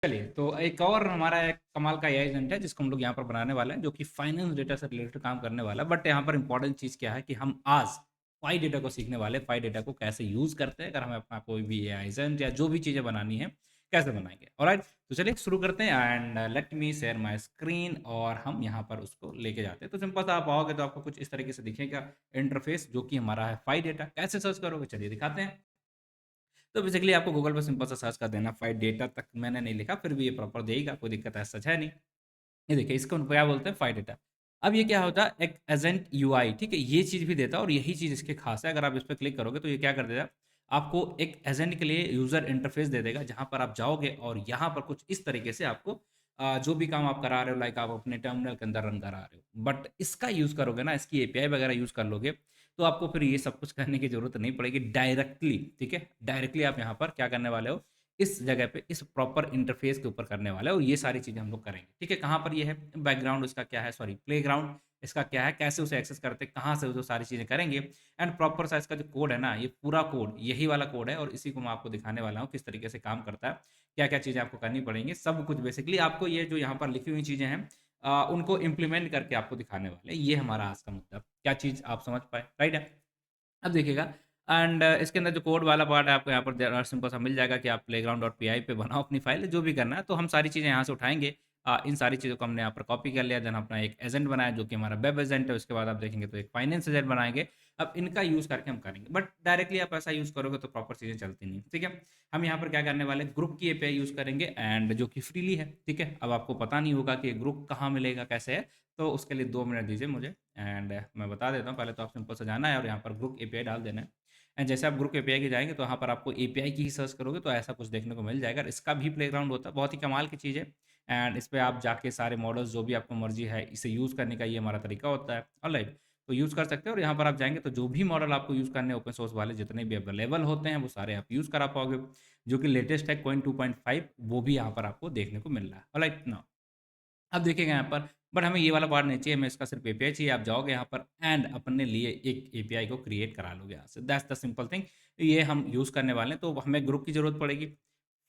चलिए, तो एक और हमारा एक कमाल का एआई एजेंट है जिसको हम लोग यहाँ पर बनाने वाले हैं, जो कि फाइनेंस डेटा से रिलेटेड काम करने वाला है। बट यहाँ पर इंपॉर्टेंट चीज़ क्या है कि हम आज फाई डेटा को सीखने वाले हैं, फाई डेटा को कैसे यूज़ करते हैं, अगर हमें अपना कोई भी एआई एजेंट या जो भी चीज़ें बनानी है, कैसे बनाएंगे। ऑलराइट, तो चलिए शुरू करते हैं and let me share my screen और हम यहाँ पर उसको लेके जाते हैं। तो सिंपल सा आप आओगे तो आपको कुछ इस तरीके से दिखेगा इंटरफेस, जो कि हमारा है फाई डेटा। कैसे सर्च करोगे, चलिए दिखाते हैं। तो बेसिकली आपको गूगल पे सिंपल सा सर्च कर देना, फाइल डेटा तक मैंने नहीं लिखा, फिर भी ये प्रॉपर देगा, कोई दिक्कत ऐसा सच है नहीं। ये देखिए, इसको क्या बोलते हैं, फाइल डेटा। अब ये क्या होता है, एक एजेंट यूआई, ठीक है, ये चीज़ भी देता है और यही चीज़ इसके खास है। अगर आप इस पर क्लिक करोगे तो ये क्या कर देगा, आपको एक एजेंट के लिए यूज़र इंटरफेस दे देगा, जहाँ पर आप जाओगे और यहाँ पर कुछ इस तरीके से आपको जो भी काम आप करा रहे हो, लाइक आप अपने टर्मिनल के अंदर रन करा रहे हो, बट इसका यूज़ करोगे ना, इसकी एपीआई वगैरह यूज़ कर लोगे, तो आपको फिर ये सब कुछ करने की ज़रूरत नहीं पड़ेगी। डायरेक्टली, ठीक है, डायरेक्टली आप यहाँ पर क्या करने वाले हो, इस जगह पे इस प्रॉपर इंटरफेस के ऊपर करने वाला है और ये सारी चीज़ें हम लोग करेंगे। ठीक है, कहाँ पर ये है, बैकग्राउंड उसका क्या है, सॉरी प्लेग्राउंड इसका क्या है, कैसे उसे एक्सेस करते हैं, कहाँ से उसे सारी चीज़ें करेंगे। एंड प्रॉपर सा इसका जो कोड है ना, ये पूरा कोड यही वाला कोड है और इसी को मैं आपको दिखाने वाला हूँ किस तरीके से काम करता है, क्या-क्या चीज़ें आपको करनी पड़ेंगी, सब कुछ बेसिकली आपको ये जो यहाँ पर लिखी हुई चीज़ें हैं उनको इम्प्लीमेंट करके आपको दिखाने वाले हैं। ये हमारा आज का मुद्दा। क्या चीज़ आप समझ पाए, राइट है? अब देखिएगा एंड इसके अंदर जो कोड वाला पार्ट है आपको यहाँ पर सिंपल सा मिल जाएगा कि आप playground.py पे बनाओ अपनी फाइल, जो भी करना है। तो हम सारी चीज़ें यहाँ से उठाएँगे। इन सारी चीज़ों को हमने यहाँ पर कॉपी कर लिया, देन अपना एक एजेंट बनाया जो कि हमारा वेब एजेंट है। उसके बाद आप देखेंगे तो एक फाइनेंस एजेंट बनाएँगे। अब इनका यूज़ करके हम करेंगे, बट डायरेक्टली आप ऐसा यूज़ करोगे तो प्रॉपर चीज़ें चलती नहीं, ठीक है? हम यहाँ पर क्या करने वाले हैं, ग्रुप की एपीआई यूज़ करेंगे एंड जो कि फ्रीली है, ठीक है? अब आपको पता नहीं होगा कि ग्रुप कहाँ मिलेगा, कैसे है, तो उसके लिए 2 मिनट दीजिए मुझे एंड मैं बता देता हूँ। पहले तो आप सिंपल से जाना है और यहाँ पर ग्रुप एपीआई डाल देना है। एंड जैसे आप ग्रुप एपीआई के जाएँगे तो यहाँ पर आपको एपीआई की ही सर्च करोगे तो ऐसा कुछ देखने को मिल जाएगा। इसका भी प्लेग्राउंड होता है, बहुत ही कमाल की चीज़ है। एंड इस पे आप जाके सारे मॉडल्स जो भी आपको मर्ज़ी है, इसे यूज़ करने का ये हमारा तरीका होता है। ऑलराइट, तो यूज़ कर सकते हो और यहाँ पर आप जाएँगे तो जो भी मॉडल आपको यूज़ करने हैं ओपन सोर्स वाले जितने भी अवेलेबल होते हैं, वो सारे आप यूज़ करा पाओगे। जो कि लेटेस्ट है कोइन 2.5, वो भी यहाँ पर आपको देखने को मिल रहा है। ऑलराइट, नाउ अब देखिएगा यहाँ पर, बट हमें ये वाला पार्ट नहीं चाहिए, हमें इसका सिर्फ एपीआई चाहिए। आप जाओगे यहाँ पर एंड अपने लिए एक एपीआई को क्रिएट करा लोगे यहाँ से। That's the simple thing. ये हम यूज़ करने वाले हैं, तो हमें ग्रुप की ज़रूरत पड़ेगी,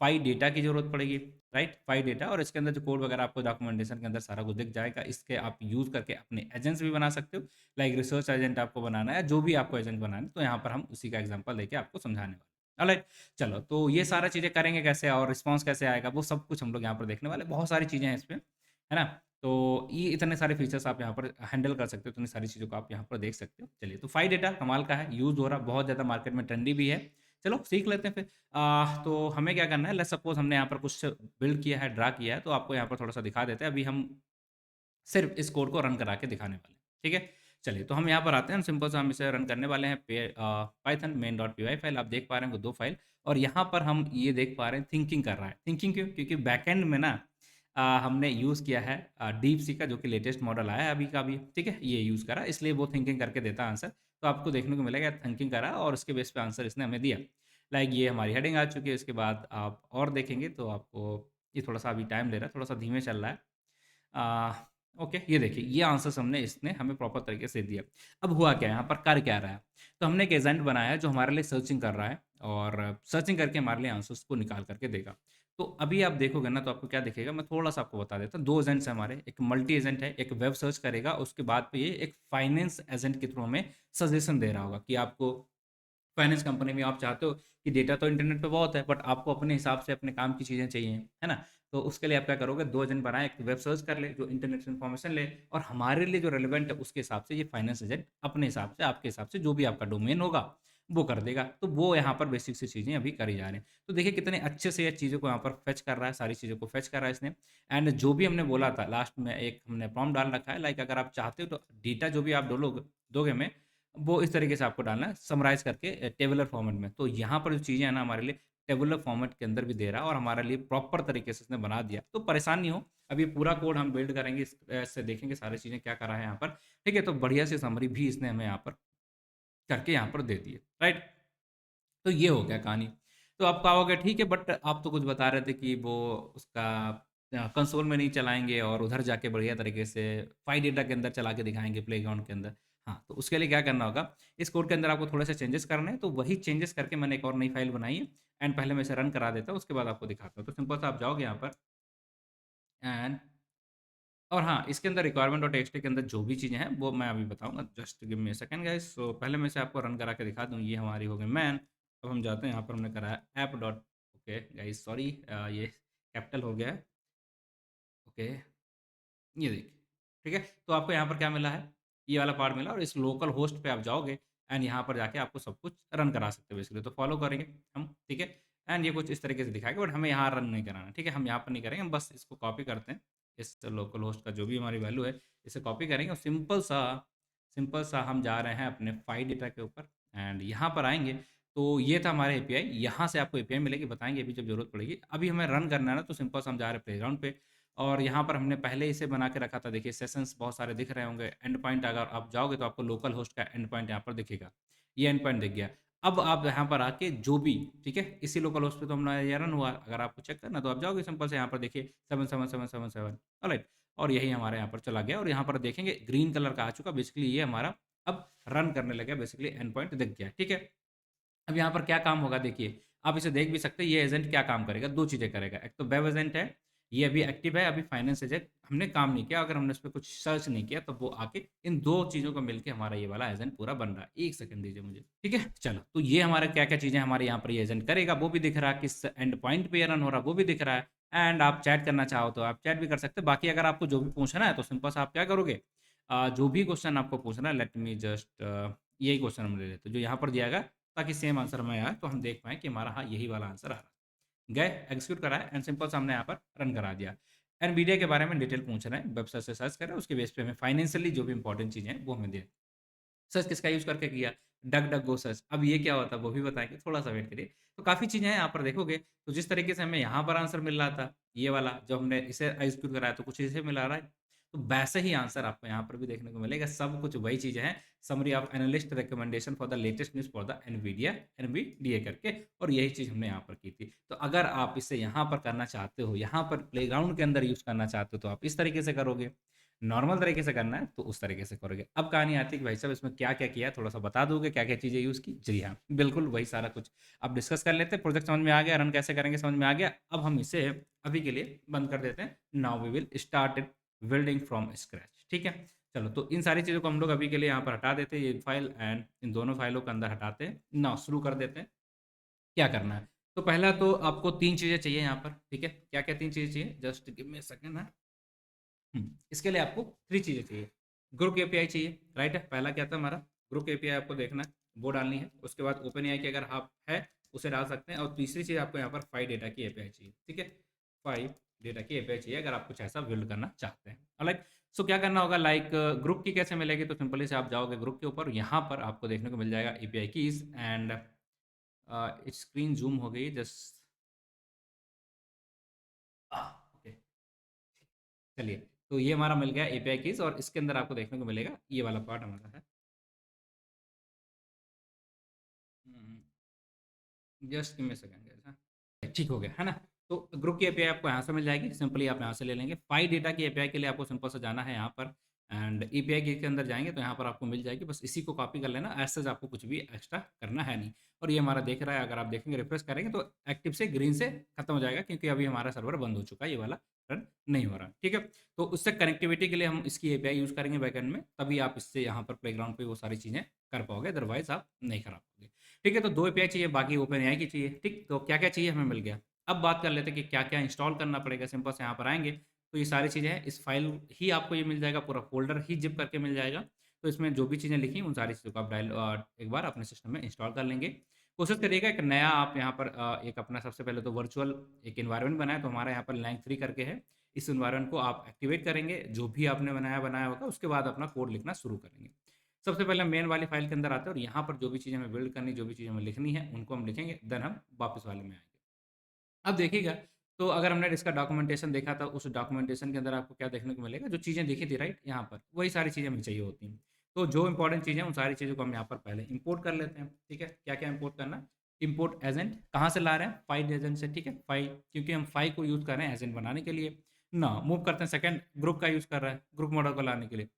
फाई डेटा की ज़रूरत पड़ेगी, राइट? फाई डेटा और इसके अंदर जो कोड वगैरह आपको डॉक्यूमेंटेशन के अंदर सारा कुछ दिख जाएगा। इसके आप यूज़ करके अपने एजेंट्स भी बना सकते हो, लाइक रिसर्च एजेंट आपको बनाना है, जो भी आपको एजेंट बनाना है, तो यहाँ पर हम उसी का एग्ज़ाम्पल देके आपको समझाने वाले हैं। ऑलराइट, चलो तो ये सारा चीज़ें करेंगे कैसे और रिस्पॉन्स कैसे आएगा, वो सब कुछ हम लोग यहाँ पर देखने वाले हैं। बहुत सारी चीज़ें हैं इसमें, है ना? तो ये इतने सारे फीचर्स आप यहाँ पर हैंडल कर सकते हो, इतनी सारी चीज़ों को आप यहाँ पर देख सकते हो। चलिए, तो फाई डेटा कमाल का है, यूज़ हो रहा है, बहुत ज़्यादा मार्केट में ट्रेंडी भी है। चलो सीख लेते हैं फिर। तो हमें क्या करना है, लेट्स सपोज़ हमने यहाँ पर कुछ बिल्ड किया है, ड्रा किया है, तो आपको यहाँ पर थोड़ा-सा दिखा देते हैं। अभी हम सिर्फ़ इस कोड को रन करा के दिखाने वाले हैं, ठीक है? चलिए, तो हम यहाँ पर आते हैं, हम सिंपल सा हम इसे रन करने वाले हैं पाइथन main.py फाइल आप देख पा रहे हैं, वो 2 फाइल और यहाँ पर हम ये देख पा रहे हैं थिंकिंग कर रहा है। थिंकिंग क्यों? क्योंकि बैकएंड में ना हमने यूज़ किया है डीपसीक का, जो कि लेटेस्ट मॉडल आया है अभी का अभी, ठीक है? ये यूज़ करा, इसलिए वो थिंकिंग करके देता है आंसर। तो आपको देखने को मिलेगा थिंकिंग करा और उसके बेस पे आंसर इसने हमें दिया। लाइक ये हमारी हेडिंग आ चुकी है, इसके बाद आप और देखेंगे तो आपको ये थोड़ा-सा अभी टाइम ले रहा है, थोड़ा-सा धीमे चल रहा है। अ, ओके, ये देखिए, ये आंसर्स हमने इसने हमें प्रॉपर तरीके से दिया। अब हुआ क्या है, यहाँ पर कर क्या रहा है? तो हमने एक एजेंट बनाया है जो हमारे लिए सर्चिंग कर रहा है और सर्चिंग करके हमारे लिए आंसर्स को निकाल कर के देगा। तो अभी आप देखोगे ना तो आपको क्या दिखेगा, मैं थोड़ा-सा आपको बता देता हूँ। 2 एजेंट्स हैं हमारे, एक मल्टी एजेंट है, एक वेब सर्च करेगा, उसके बाद पे ये एक फाइनेंस एजेंट के थ्रू हमें सजेशन दे रहा होगा कि आपको फाइनेंस कंपनी में आप चाहते हो कि डेटा तो इंटरनेट पे बहुत है, बट आपको अपने हिसाब से अपने काम की चीज़ें चाहिए, है ना? तो उसके लिए आप क्या करोगे, 2 एजेंट बनाए, एक वेब सर्च कर ले, जो इंटरनेट से इन्फॉर्मेशन ले और हमारे लिए जो रिलेवेंट है उसके हिसाब से ये फाइनेंस एजेंट अपने हिसाब से, आपके हिसाब से जो भी आपका डोमेन होगा, वो कर देगा। तो वो यहाँ पर बेसिक सी चीज़ें अभी करी जा रही हैं। तो देखिए कितने अच्छे से ये चीज़ों को यहाँ पर फेच कर रहा है, सारी चीज़ों को फेच कर रहा है इसने। एंड जो भी हमने बोला था लास्ट में एक हमने प्रॉम्प्ट डाल रखा है, लाइक अगर आप चाहते हो तो डेटा जो भी आप डोलोगे दोगे हमें, वो इस तरीके से आपको डालना है समराइज़ करके टेबुलर फॉर्मेट में। तो यहाँ पर जो चीज़ें हैं ना हमारे लिए टेबुलर फॉर्मेट के अंदर भी दे रहा है और हमारे लिए प्रॉपर तरीके से इसने बना दिया। तो परेशान नहीं हो, अब ये पूरा कोड हम बिल्ड करेंगे, इससे देखेंगे सारी चीज़ें क्या करा है यहाँ पर, ठीक है? तो बढ़िया सी समरी भी इसने हमें यहाँ पर करके यहाँ पर दे दी है, राइट? तो ये हो गया कहानी। तो आप कहोगे ठीक है, बट आप तो कुछ बता रहे थे कि वो उसका कंसोल में नहीं चलाएँगे और उधर जाके बढ़िया तरीके से फाई डेटा के अंदर चला के दिखाएँगे प्लेग्राउंड के अंदर। हाँ, तो उसके लिए क्या करना होगा, इस कोड के अंदर आपको थोड़े से चेंजेस करने हैं, तो वही चेंजेस करके मैंने एक और नई फाइल बनाई है एंड पहले मैं इसे रन करा देता हूँ, उसके बाद आपको दिखाता हूँ। तो सिंपल सा आप जाओगे यहाँ पर एंड और हाँ, इसके अंदर रिक्वायरमेंट डॉट टेक्स्ट के अंदर जो भी चीज़ें हैं, वो मैं अभी बताऊँगा। Just give me a second guys. So पहले मैं इसे आपको रन करा के दिखा दूँ। ये हमारी हो गई मैन। अब हम जाते हैं यहाँ पर हमने करा है app dot okay guys sorry ये कैपिटल हो गया है। ओके, ये देखिए, ठीक है? तो आपको यहाँ पर क्या मिला है, ये वाला पार्ट मिला और इस लोकल होस्ट पे आप जाओगे एंड यहाँ पर जाके आपको सब कुछ रन करा सकते हो बेसिकली। तो फॉलो करेंगे हम, ठीक है? एंड ये कुछ इस तरीके से दिखाएगा बट हमें यहाँ रन नहीं कराना, ठीक है? हम यहाँ पर नहीं करेंगे, हम बस इसको कॉपी करते हैं। इस लोकल होस्ट का जो भी हमारी वैल्यू है, इसे कॉपी करेंगे और सिंपल सा हम जा रहे हैं अपने फाइल डेटा के ऊपर एंड यहाँ पर आएँगे, तो ये था हमारा एपीआई। यहाँ से आपको एपीआई मिलेगी, बताएँगे अभी जब ज़रूरत पड़ेगी। अभी हमें रन करना है ना, तो सिंपल सा हम जा रहे हैं प्लेग्राउंड पे और यहाँ पर हमने पहले इसे बना के रखा था। देखिए सेशंस बहुत सारे दिख रहे होंगे। एंड पॉइंट अगर आप जाओगे तो आपको लोकल होस्ट का एंड पॉइंट यहाँ पर दिखेगा। ये एंड पॉइंट दिख गया। अब आप यहाँ पर आके जो भी ठीक है, इसी लोकल होस्ट पे तो हमारा ये रन हुआ। अगर आपको चेक करना तो आप जाओगे सिंपल से यहाँ पर देखिए 77777 ऑलराइट और यही हमारे यहाँ पर चला गया और यहाँ पर देखेंगे ग्रीन कलर का आ चुका। बेसिकली ये हमारा अब रन करने लगा, बेसिकली एंड पॉइंट दिख गया, ठीक है? अब यहाँ पर क्या काम होगा देखिए, आप इसे देख भी सकते हैं। ये एजेंट क्या काम करेगा, 2 चीज़ें करेगा। एक तो वेब एजेंट है, ये अभी एक्टिव है, अभी फाइनेंस एजेंट हमने काम नहीं किया। अगर हमने इस पे कुछ सर्च नहीं किया तो वो आके इन 2 चीज़ों को मिलके हमारा ये वाला एजेंट पूरा बन रहा है। 1 सेकंड दीजिए मुझे, ठीक है? चलो, तो ये हमारा क्या-क्या चीज़ें हमारे यहाँ पर ये एजेंट करेगा वो भी दिख रहा है, किस एंड पॉइंट पे ये रन हो रहा है वो भी दिख रहा है एंड आप चैट करना चाहो तो आप चैट भी कर सकते हैं। बाकी अगर आपको जो भी पूछना है तो सिंपल सा आप क्या करोगे, जो भी क्वेश्चन आपको पूछना है लेट मी जस्ट यही क्वेश्चन हम ले लेते हैं जो यहाँ पर दिया गया ताकि सेम आंसर हमें आए तो हम देख पाएँ कि हमारा हाँ, यही वाला आंसर आ रहा है। गए, एग्जीक्यूट करा है एंड सिंपल सा हमने यहाँ पर रन करा दिया। एनवीडिया के बारे में डिटेल पूछ रहे हैं, वेबसाइट से सर्च करें, उसके बेस पे हमें फाइनेंशियली जो भी इंपॉर्टेंट चीज़ें हैं, वो हमें दें। सर्च किसका यूज़ करके किया? Duck duck go search. अब ये क्या होता है वो भी बताएँगे, थोड़ा-सा वेट करिए। तो काफ़ी चीज़ें हैं यहाँ पर देखोगे, तो जिस तरीके से हमें यहाँ पर आंसर मिल रहा था, ये वाला जब हमने इसे एग्ज़ीक्यूट कराया तो कुछ इसे मिला रहा है। तो वैसे ही आंसर आपको यहाँ पर भी देखने को मिलेगा, सब कुछ वही चीज़ें हैं। Summary of analyst recommendation for the latest news for the Nvidia NVDA करके और यही चीज़ हमने यहाँ पर की थी। तो अगर आप इसे यहाँ पर करना चाहते हो, यहाँ पर प्लेग्राउंड के अंदर यूज़ करना चाहते हो, तो आप इस तरीके से करोगे। नॉर्मल तरीके से करना है तो उस तरीके से करोगे। अब कहानी आती है कि भाई साहब इसमें क्या-क्या किया है, थोड़ा-सा बता दोगे क्या-क्या चीज़ें यूज़ की? जी हाँ, बिल्कुल वही सारा कुछ अब डिस्कस कर लेते हैं। प्रोजेक्ट समझ में आ गया, रन कैसे करेंगे समझ में आ गया। अब हम इसे अभी के लिए बंद कर देते हैं। Now we will start it building from scratch, ठीक है? चलो, तो इन सारी चीज़ों को हम लोग अभी के लिए यहाँ पर हटा देते हैं, ये फाइल एंड इन दोनों फाइलों के अंदर हटाते हैं। नाउ शुरू कर देते हैं, क्या करना है? तो पहला तो आपको 3 चीज़ें चाहिए यहाँ पर, ठीक है? क्या-क्या 3 चीज़ें चाहिए? Just give me a second इसके लिए आपको 3 चीज़ें चाहिए। ग्रुप एपीआई चाहिए, राइट है? पहला क्या था हमारा? ग्रुप एपीआई आपको देखना है, वो डालनी है। उसके बाद ओपन एआई की अगर आप है, उसे डाल सकते हैं और तीसरी चीज़ आपको यहाँ पर फाइव डेटा की एपीआई चाहिए, ठीक है? फाइव डेटा की एपीआई चाहिए अगर आप कुछ ऐसा बिल्ड करना चाहते हैं। ऑलराइट, सो क्या करना होगा लाइक ग्रुप की कैसे मिलेगी? तो सिंपली से आप जाओगे ग्रुप के ऊपर, यहाँ पर आपको देखने को मिल जाएगा API keys and screen zoom हो गई जस्ट ओके। चलिए, तो ये हमारा मिल गया एपीआई कीज़ और इसके अंदर आपको देखने को मिलेगा ये वाला पार्ट हमारा है। हुँ, just give me a second guys हाँ। ठीक हो गया, है ना? तो ग्रुप की एपीआई आपको यहाँ से मिल जाएगी, सिंपली आप यहाँ से ले लेंगे। फाइल डेटा की एपीआई के लिए आपको सिंपल से जाना है यहाँ पर एंड एपीआई के अंदर जाएँगे तो यहाँ पर आपको मिल जाएगी, बस इसी को कॉपी कर लेना, एज़ सच आपको कुछ भी एक्स्ट्रा करना है नहीं। और ये हमारा देख रहा है, अगर आप देखेंगे रिफ्रेश करेंगे तो एक्टिव से ग्रीन से खत्म हो जाएगा क्योंकि अभी हमारा सर्वर बंद हो चुका है, ये वाला रन नहीं हो रहा, ठीक है? तो उससे कनेक्टिविटी के लिए हम इसकी एपीआई यूज़ करेंगे बैकएंड में, तभी आप इससे यहाँ पर प्लेग्राउंड पे वो सारी चीज़ें कर पाओगे, अदरवाइज़ आप नहीं कर पाओगे। ठीक है, तो 2 एपीआई चाहिए, बाकी ओपन एआई की चाहिए, ठीक? तो क्या-क्या चाहिए हमें मिल गया। अब बात कर लेते हैं कि क्या-क्या इंस्टॉल करना पड़ेगा। सिंपल से यहाँ पर आएँगे, तो ये सारी चीज़ें हैं, इस फ़ाइल ही आपको ये मिल जाएगा, पूरा फ़ोल्डर ही ज़िप करके मिल जाएगा। तो इसमें जो भी चीज़ें लिखी हैं, उन सारी चीज़ों को आप एक बार अपने सिस्टम में इंस्टॉल कर लेंगे। कोशिश करिएगा एक नया आप यहाँ पर एक अपना सबसे पहले तो वर्चुअल एक एनवायरनमेंट बनाएँ, तो हमारा यहाँ पर लैंग 3 करके है। इस एनवायरनमेंट को आप एक्टिवेट करेंगे, जो भी आपने बनाया होगा, उसके बाद अपना कोड लिखना शुरू करेंगे। सबसे पहले मेन वाली फ़ाइल के अंदर आते हैं और यहाँ पर जो भी चीज़ें हमें बिल्ड करनी, जो भी चीज़ें हमें लिखनी है, उनको हम लिखेंगे, देन हम वापस वाले में आएँगे। अब देखिएगा, तो अगर हमने इसका डॉक्यूमेंटेशन देखा था, उस डॉक्यूमेंटेशन के अंदर आपको क्या देखने को मिलेगा, जो चीज़ें दिखी थी राइट यहाँ पर, वही सारी चीज़ें हमें चाहिए होती हैं। तो जो इम्पोर्टेंट चीज़ें हैं, उन सारी चीज़ों को हम यहाँ पर पहले इम्पोर्ट कर लेते हैं, ठीक है? क्या-क्या इम्पोर्ट करना है? इम्पोर्ट एजेंट कहाँ से ला रहे हैं? फाइल एजेंट से, ठीक है? फाइल क्योंकि हम फाइल को यूज़ कर रहे हैं एजेंट बनाने के लिए। ना मूव करते हैं सेकंड ग्रुप का यूज़ कर रहा है, ग्रुप मॉडल को लाने के लिए।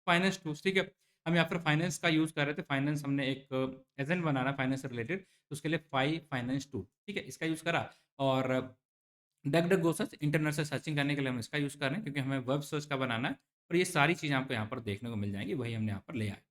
फाइनेंस टूल्स, ठीक है? हम यहाँ पर फाइनेंस का यूज़ कर रहे थे, फाइनेंस हमने एक एजेंट बनाना फाइनेंस से रिलेटेड, तो उसके लिए फाइनेंस टू, ठीक है, इसका यूज़ करा। और duck duck go search, internet से सर्चिंग करने के लिए हम इसका यूज़ कर रहे हैं, क्योंकि हमें वेब सर्च का बनाना है। और ये सारी चीज़ें आपको यहाँ पर देखने को मिल जाएंगी, वही हमने यहाँ पर ले आए।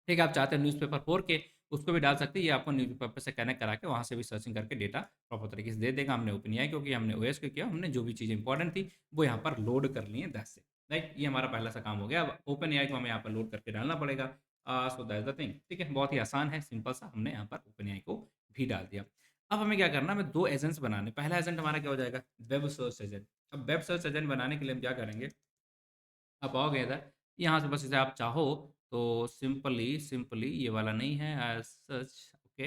ठीक है, आप चाहते हैं न्यूज़पेपर 4 के, उसको भी डाल सकते हैं, ये आपको न्यूज़पेपर से कनेक्ट करा के वहाँ से भी सर्चिंग करके डेटा प्रॉपर तरीके से दे देगा। हमने ओपनएआई क्योंकि हमने ओएस को किया, हमने जो भी चीज़ें इंपॉर्टेंट थी वो यहाँ पर लोड कर ली हैं, दैट्स इट, राइट। ये हमारा पहला सा काम हो गया। अब ओपनएआई को हमें यहाँ पर लोड करके डालना पड़ेगा। सो दैट्स द थिंग, ठीक है, बहुत ही आसान है, सिंपल सा, हमने यहाँ पर ओपनएआई को भी डाल दिया। अब हमें क्या करना है, हमें 2 एजेंट्स बनाने। पहला एजेंट हमारा क्या हो जाएगा, वेब सर्च एजेंट। अब वेब सर्च एजेंट बनाने के लिए हम क्या करेंगे, आप आओगे इधर, यहाँ से बस इसे आप चाहो तो सिंपली सिंपली ये वाला नहीं है as such, okay,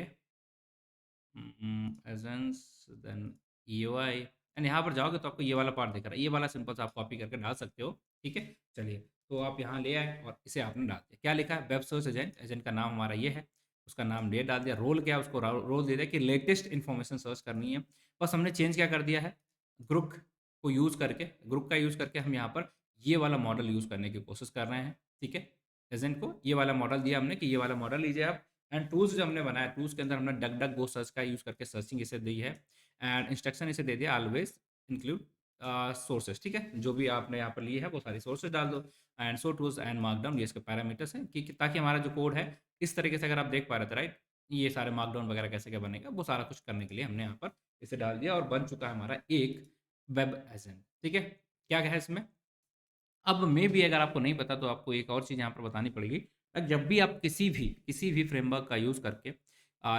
agents, then UI, and यहाँ पर जाओगे तो आपको ये वाला पार्ट दिख रहा है, ये वाला सिंपल सा आप कॉपी करके डाल सकते हो, ठीक है। चलिए, तो आप यहाँ ले आए और इसे आपने डाल दिया। क्या लिखा है, वेब सर्च एजेंट, एजेंट का नाम हमारा ये है, उसका नाम ये डाल दिया। रोल क्या है, उसको रोल दे दिया कि लेटेस्ट इन्फॉर्मेशन सर्च करनी है। बस हमने चेंज क्या कर दिया है, ग्रुप को यूज़ करके, ग्रुप का यूज़ करके हम यहाँ पर ये वाला मॉडल यूज़ करने की कोशिश कर रहे हैं, ठीक है। एजेंट को ये वाला मॉडल दिया हमने कि ये वाला मॉडल लीजिए आप। एंड टूल्स जो हमने बनाया, टूल्स के अंदर हमने डक डक गो सर्च का यूज़ करके सर्चिंग इसे दी है। एंड इंस्ट्रक्शन इसे दे दिया, ऑलवेज इंक्लूड सोर्सेज, ठीक है, जो भी आपने यहाँ पर लिए है वो सारी सोर्सेज डाल दो। And so tools and markdown, ये इसके पैरामीटर्स हैं ताकि हमारा जो कोड है इस तरीके से अगर आप देख पा रहे थे, राइट, ये सारे मार्कडाउन वगैरह कैसे क्या बनेगा, वो सारा कुछ करने के लिए हमने यहाँ पर इसे डाल दिया और बन चुका है हमारा एक वेब एजेंट, ठीक है। क्या क्या है इसमें, अब मे भी अगर आपको नहीं पता तो आपको एक और चीज़ यहाँ पर बतानी पड़ेगी। जब भी आप किसी भी फ्रेमवर्क का यूज़ करके,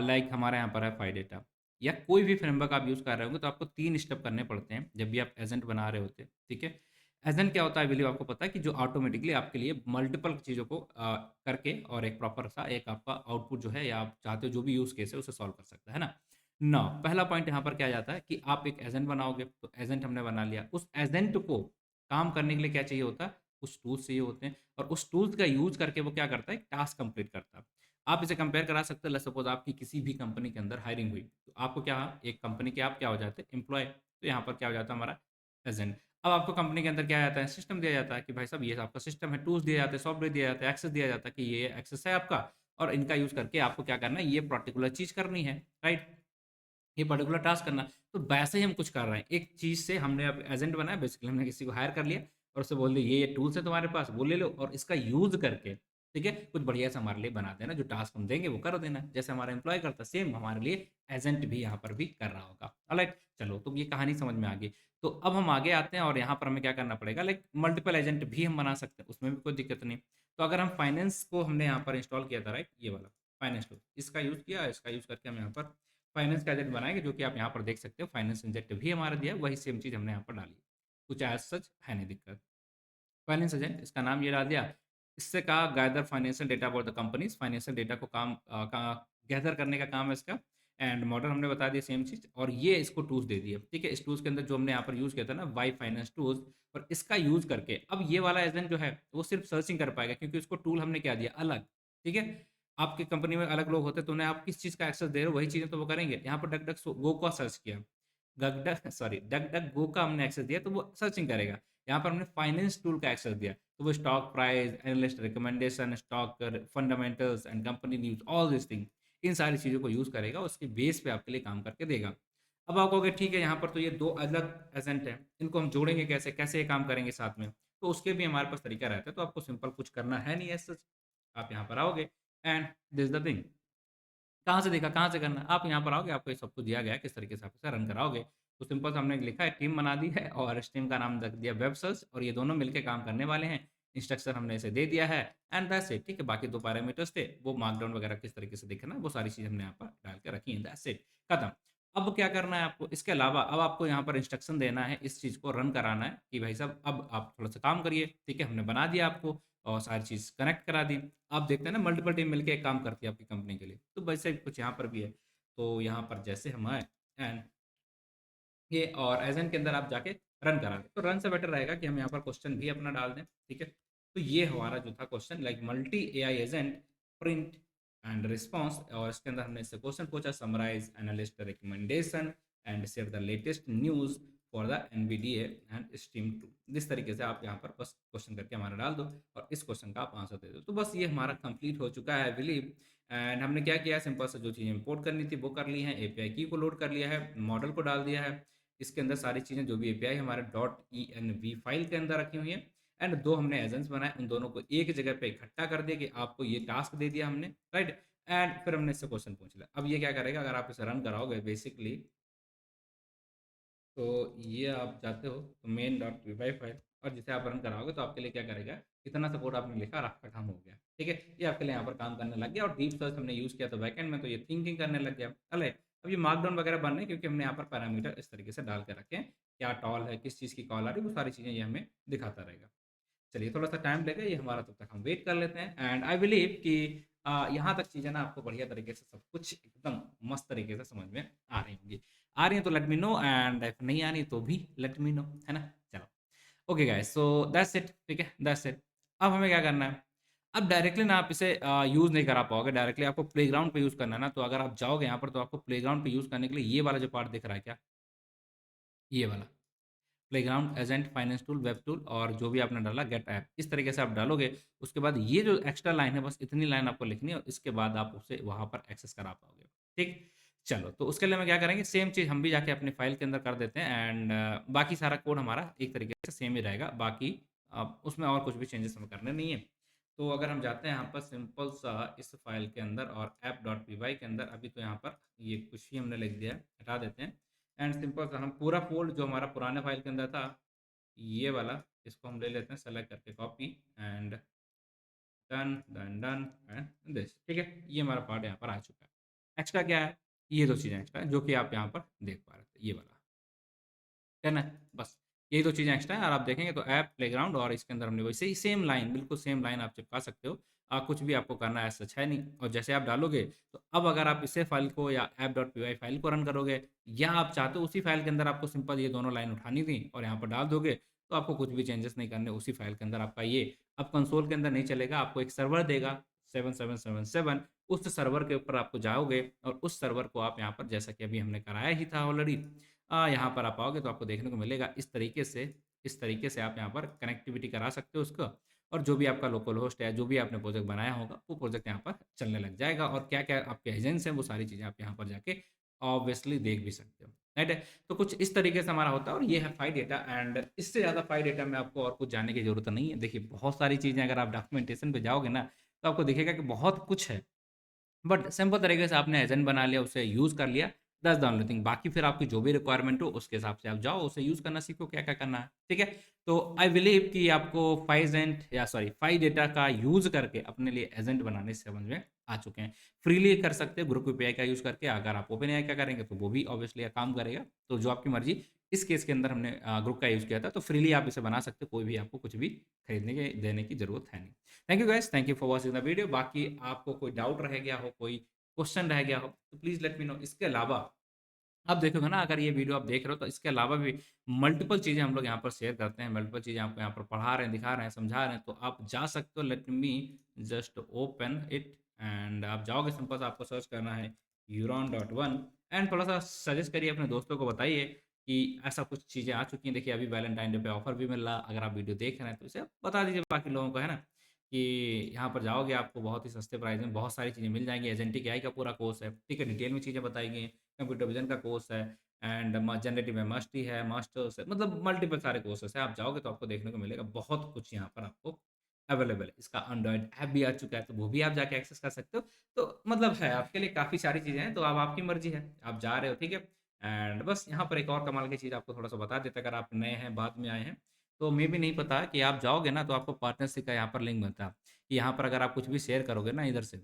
लाइक हमारे यहाँ पर है फाइडेटा, या कोई भी फ्रेमवर्क आप यूज़ कर रहे होंगे, तो आपको 3 स्टेप करने पड़ते हैं जब भी आप एजेंट बना रहे होते हैं, ठीक है। एजेंट क्या होता है, आई बिलीव आपको पता है, कि जो ऑटोमेटिकली आपके लिए मल्टीपल चीज़ों को करके और एक प्रॉपर सा एक आपका आउटपुट जो है, या आप चाहते हो जो भी यूज़ केस है उसे सॉल्व कर सकता है ना। ना, पहला पॉइंट यहाँ पर क्या आ जाता है कि आप एक एजेंट बनाओगे, तो एजेंट हमने बना लिया, उस एजेंट को काम करने के लिए क्या चाहिए होता है, कुछ टूल्स चाहिए होते हैं, और उस टूल्स का यूज़ करके वो क्या करता है, एक टास्क कंप्लीट करता है। आप इसे कंपेयर करा सकते हैं, लेट्स सपोज़ आपकी किसी भी कंपनी के अंदर हायरिंग हुई, तो आपको क्या, एक कंपनी के आप क्या हो जाते हैं, एम्प्लॉय, तो यहाँ पर क्या हो जाता है हमारा एजेंट। अब आपको कंपनी के अंदर क्या आ जाता है, सिस्टम दिया जाता है कि भाई साहब ये आपका सिस्टम है, टूल्स दिए जाते हैं, सॉफ्टवेयर दिया जाता है, एक्सेस दिया जाता है कि ये एक्सेस है आपका, और इनका यूज़ करके आपको क्या करना है, ये पर्टिकुलर चीज़ करनी है, राइट, ये पर्टिकुलर टास्क करना। तो वैसे ही हम कुछ कर रहे हैं, एक चीज़ से हमने अब एजेंट बनाया, बेसिकली हमने किसी को हायर कर लिया और उससे बोल दिया ये टूल्स है तुम्हारे पास, वो ले लो और इसका यूज़ करके, ठीक है, कुछ बढ़िया सा हमारे लिए बना देना, जो टास्क हम देंगे वो कर देना, जैसे हमारा एम्प्लॉय करता है सेम हमारे लिए एजेंट भी यहाँ पर भी कर रहा होगा, ऑलराइट। चलो, तो ये कहानी समझ में आ गई। तो अब हम आगे आते हैं और यहाँ पर हमें क्या करना पड़ेगा, लाइक मल्टीपल एजेंट भी हम बना सकते हैं, उसमें भी कोई दिक्कत नहीं। तो अगर हम फाइनेंस को हमने यहाँ पर इंस्टॉल किया था, राइट, ये वाला फाइनेंस टूल, इसका यूज़ किया, इसका यूज़ करके हम यहाँ पर फाइनेंस का एजेंट बनाएंगे, जो कि आप यहाँ पर देख सकते हो, फाइनेंस एजेंट भी हमारा दिया है, वही सेम चीज़ हमने यहाँ पर डाली, कुछ एज सच है नहीं दिक्कत। फाइनेंस एजेंट, इसका नाम ये डाल दिया। इससे कहा gather financial data about the companies, financial data को का गैदर करने का काम है इसका। एंड मॉडल हमने बता दिया सेम चीज़, और ये इसको टूल्स दे दिए, ठीक है। इस टूल्स के अंदर जो हमने यहाँ पर यूज़ किया था ना, वाई फाइनेंस टूल्स, और इसका यूज़ करके अब ये वाला एजेंट जो है वो सिर्फ सर्चिंग कर पाएगा, क्योंकि उसको टूल हमने क्या दिया, अलग, ठीक है। आपकी कंपनी में अलग लोग होते तो उन्हें आप किस चीज़ का एक्सेस दे रहे हो, वही चीज़ें तो वो करेंगे। यहाँ पर डक डक गो का सर्च किया, डक डक गो का हमने एक्सेस दिया, तो वो सर्चिंग करेगा। यहाँ पर हमने फाइनेंस टूल का एक्सेस दिया, तो वो stock price, analyst recommendation, stock fundamentals and company news, all this thing, इन सारी चीज़ों को यूज़ करेगा, उसके बेस पे आपके लिए काम करके देगा। अब आप कहोगे ठीक है, यहाँ पर तो ये 2 अलग एजेंट हैं, इनको हम जोड़ेंगे कैसे, कैसे ये काम करेंगे साथ में? तो उसके भी हमारे पास तरीका रहता है, तो आपको सिंपल कुछ करना है नहीं एज़ सच। आप यहाँ पर आओगे and this is the thing. कहाँ से देखा, कहाँ से करना? आप यहाँ पर आओगे, आपको ये सब कुछ दिया गया है, किस तरीके से आप इसे रन कराओगे। तो सिंपल सा हमने लिखा है, टीम बना दी है और इस टीम का नाम रख दिया वेब सर्च, और ये दोनों मिलके काम करने वाले हैं। इंस्ट्रक्शन हमने इसे दे दिया है एंड दैट्स इट, ठीक है। बाकी 2 पैरामीटर्स थे, वो मार्कडाउन वगैरह किस तरीके से दिखना है, वो सारी चीज़ हमने यहाँ पर डाल के रखी है, दैट्स इट, खत्म। अब क्या करना है आपको, इसके अलावा अब आपको यहाँ पर इंस्ट्रक्शन देना है, इस चीज़ को रन कराना है कि भाई साहब अब आप थोड़ा-सा काम करिए, ठीक है। हमने बना दिया आपको और सारी चीज़ कनेक्ट करा दी। आप देखते हैं ना, मल्टीपल टीम मिलके एक काम करती है आपकी कंपनी के लिए, तो वैसे ही कुछ यहाँ पर भी है। तो यहाँ पर जैसे हम आए एंड ये और एजेंट के अंदर आप जाके रन करा दें, तो रन से बेटर रहेगा कि हम यहाँ पर क्वेश्चन भी अपना डाल दें, ठीक है। तो ये हमारा जो था question, like multi AI agent print and response, और इसके अंदर हमने इससे क्वेश्चन पूछा, summarize analyst recommendation and share the latest news for the NVDA and stream 2। इस तरीके से आप यहाँ पर बस क्वेश्चन करके हमारा डाल दो और इस क्वेश्चन का आप आंसर दे दो। तो बस ये हमारा कंप्लीट हो चुका है आई बिलीव। एंड हमने क्या किया है, सिंपल से जो चीज़ें इंपोर्ट करनी थी वो कर ली हैं, API की को लोड कर लिया है, मॉडल को डाल दिया है, इसके अंदर सारी चीज़ें जो भी API हमारे .env फाइल के अंदर रखी हुई हैं। एंड दो हमने एजेंट्स बनाए, उन दोनों को एक जगह पे इकट्ठा कर दिया कि आपको ये टास्क दे दिया हमने, राइट। एंड फिर हमने इससे क्वेश्चन पूछ लिया। अब ये क्या करेगा, अगर आप इसे रन कराओगे बेसिकली, तो ये आप जाते हो तो main.py फाइल, और जिसे आप रन कराओगे तो आपके लिए क्या करेगा, इतना सपोर्ट आपने लिखा और आपका काम हो गया, ठीक है। ये आपके लिए यहाँ पर काम करने लग गया। और डीप सर्च हमने यूज़ किया तो बैकएंड में, तो ये थिंकिंग करने लग गया। अले अब ये मार्कडाउन वगैरह बन रहे हैं क्योंकि हमने यहाँ पर पैरामीटर इस तरीके से डाल के रखे हैं, क्या टॉल है, किस चीज़ की कॉल आ रही है, वो सारी चीज़ें ये हमें दिखाता रहेगा। चलिए थोड़ा-सा टाइम लेगा ये हमारा, तब तक हम वेट कर लेते हैं। एंड आई बिलीव कि यहाँ तक चीज़ें ना आपको बढ़िया तरीके से सब कुछ एकदम मस्त तरीके से समझ में आ रही होंगी। आ रही हैं तो let me know, and if नहीं आ रही तो भी लेट मी नो, है ना? चलो, okay guys, so that's it, ठीक है? That's it. अब हमें क्या करना है? अब डायरेक्टली ना आप इसे यूज़ नहीं करा पाओगे, डायरेक्टली आपको प्लेग्राउंड पे यूज़ करना है ना, तो अगर आप जाओगे यहाँ पर तो आपको प्लेग्राउंड पे यूज़ करने के लिए ये वाला जो पार्ट दिख रहा है क्या? ये वाला। Playground, agent, finance tool, web tool और जो भी आपने डाला गेट ऐप, इस तरीके से आप डालोगे। उसके बाद ये जो एक्स्ट्रा लाइन है, बस इतनी लाइन आपको लिखनी है और इसके बाद आप उसे वहाँ पर एक्सेस करा पाओगे, ठीक। चलो, तो उसके लिए हम क्या करेंगे, सेम चीज़ हम भी जाके अपनी फाइल के अंदर कर देते हैं। एंड बाकी सारा कोड हमारा एक तरीके से सेम ही रहेगा, बाकी उसमें और कुछ भी चेंजेस हमें करने नहीं है। तो अगर हम जाते हैं यहाँ पर सिंपल सा इस फाइल के अंदर और app.py के अंदर, अभी तो यहाँ पर ये कुछ ही हमने लिख दिया है, हटा देते हैं। एंड सिंपल सा हम पूरा फ़ोल्ड जो हमारा पुराने फ़ाइल के अंदर था, ये वाला, इसको हम ले लेते हैं सेलेक्ट करके copy, and done, done, done and this, ठीक है? ये हमारा पार्ट यहाँ पर आ चुका है। एक्स्ट्रा क्या है? ये 2 चीज़ें एक्स्ट्रा हैं जो कि आप यहाँ पर देख पा रहे थे, ये वाला। करना है, बस यही 2 चीज़ें एक्स्ट्रा हैं। और आप देखेंगे तो ऐप, प्लेग्राउंड और इसके अंदर हमने वैसे ही सेम लाइन, बिल्कुल सेम लाइन आप चिपका सकते हो। कुछ भी आपको करना ऐसा सच है नहीं। और जैसे आप डालोगे, तो अब अगर आप इसे फ़ाइल को या app.py फ़ाइल को रन करोगे, या आप चाहते हो उसी फ़ाइल के अंदर आपको सिंपल ये दोनों लाइन उठानी थी और यहाँ पर डाल दोगे, तो आपको कुछ भी चेंजेस नहीं करने, उसी फ़ाइल के अंदर आपका ये अब कंसोल के अंदर नहीं चलेगा, आपको एक सर्वर देगा 7777, उस सर्वर के ऊपर आपको जाओगे और उस सर्वर को आप यहाँ पर, जैसा कि अभी हमने कराया ही था ऑलरेडी, यहाँ पर आप आओगे तो आपको देखने को मिलेगा इस तरीके से आप यहाँ पर कनेक्टिविटी करा सकते हो उसको। और जो भी आपका लोकल होस्ट है, जो भी आपने प्रोजेक्ट बनाया होगा, वो प्रोजेक्ट यहाँ पर चलने लग जाएगा। और क्या-क्या आपके एजेंट्स हैं, वो सारी चीज़ें आप यहाँ पर जाके ऑब्वियसली देख भी सकते हो, राइट है? तो कुछ इस तरीके से हमारा होता है और ये है फाई डेटा। एंड इससे ज़्यादा फाई डेटा में आपको और कुछ जानने की ज़रूरत नहीं है। देखिए, बहुत सारी चीज़ें अगर आप डॉक्यूमेंटेशन पे जाओगे ना, तो आपको दिखेगा कि बहुत कुछ है। बट सिंपल तरीके से आपने एजेंट बना लिया, उसे यूज़ कर लिया, दैट्स द ओनली थिंग। बाकी फिर आपकी जो भी रिक्वायरमेंट हो, उसके हिसाब से आप जाओ, उसे यूज़ करना सीखो, क्या-क्या करना है, ठीक है? तो आई बिलीव कि आपको फाई डेटा का यूज़ करके अपने लिए एजेंट बनाने समझ में आ चुके हैं। फ्रीली कर सकते हैं ग्रुप एपीआई का यूज़ करके। अगर आप ओपन एआई का करेंगे, तो वो भी ऑब्वियसली काम करेगा। तो जो आपकी मर्ज़ी। इस केस के अंदर हमने ग्रुप का यूज़ किया था, तो फ्रीली आप इसे बना सकते हो, कोई भी आपको कुछ भी खरीदने के देने की ज़रूरत है नहीं। Thank you guys, thank you for watching the video. बाकी आपको कोई डाउट रह गया हो, कोई क्वेश्चन रह गया हो, तो प्लीज़ लेट मी नो। इसके अलावा आप देखोगे ना, अगर ये वीडियो आप देख रहे हो, तो इसके अलावा भी मल्टीपल चीज़ें हम लोग यहाँ पर शेयर करते हैं, मल्टीपल चीज़ें आपको यहाँ पर पढ़ा रहे हैं, दिखा रहे हैं, समझा रहे हैं। तो आप जा सकते हो, let me just open it. And आप जाओगे, सिंपल सा आपको सर्च करना है huron.1। एंड थोड़ा-सा सजेस्ट करिए, अपने दोस्तों को बताइए कि ऐसा कुछ चीज़ें आ चुकी हैं। देखिए, अभी वैलेंटाइन डे पे ऑफर भी मिल रहा है। अगर आप वीडियो देख रहे हैं, तो इसे बता दीजिए बाकी लोगों को, है ना? कि यहाँ पर जाओगे, आपको बहुत ही सस्ते प्राइस में बहुत सारी चीज़ें मिल जाएँगी। एजेंटिक एआई का पूरा कोर्स है, ठीक है? डिटेल में चीज़ें बताई गई हैं। कंप्यूटर विज़न का कोर्स है, एंड जनरेटिव में मस्ट ही है, मास्टर्स है, मतलब मल्टीपल सारे कोर्सेज़ हैं। आप जाओगे तो आपको देखने को मिलेगा बहुत कुछ यहाँ पर आपको अवेलेबल है। इसका एंड्रॉयड ऐप भी आ चुका है, तो वो भी आप जाके एक्सेस कर सकते हो। तो मतलब है, आपके लिए काफ़ी सारी चीज़ें हैं, तो अब आपकी मर्ज़ी है, आप जा रहे हो, ठीक है? एंड बस यहाँ पर एक और कमाल की चीज़ आपको थोड़ा-सा बता देते, अगर आप नए हैं, बाद में आए हैं, तो मे बी नहीं पता कि आप जाओगे ना, तो आपको पार्टनरशिप का यहाँ पर लिंक मिलता है। कि यहाँ पर अगर आप कुछ भी शेयर करोगे ना इधर से,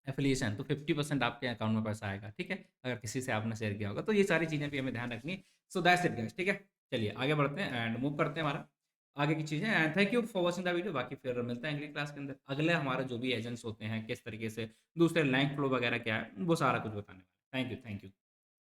एफ़िलिएशन, तो 50% आपके अकाउंट में पैसा आएगा, ठीक है? अगर किसी से आपने शेयर किया होगा, तो ये सारी चीज़ें भी हमें ध्यान रखनी है। सो दैट्स इट गाइस, ठीक है? चलिए आगे बढ़ते हैं एंड मूव करते हैं हमारा आगे की चीज़ें। And thank you for watching the video. बाकी फिर मिलते हैं अगली क्लास के अंदर। अगले हमारे जो भी एजेंट्स होते हैं, किस तरीके से दूसरे लैंक फ्लो वगैरह क्या है, वो सारा कुछ बताने वाले हैं। Thank you, thank you.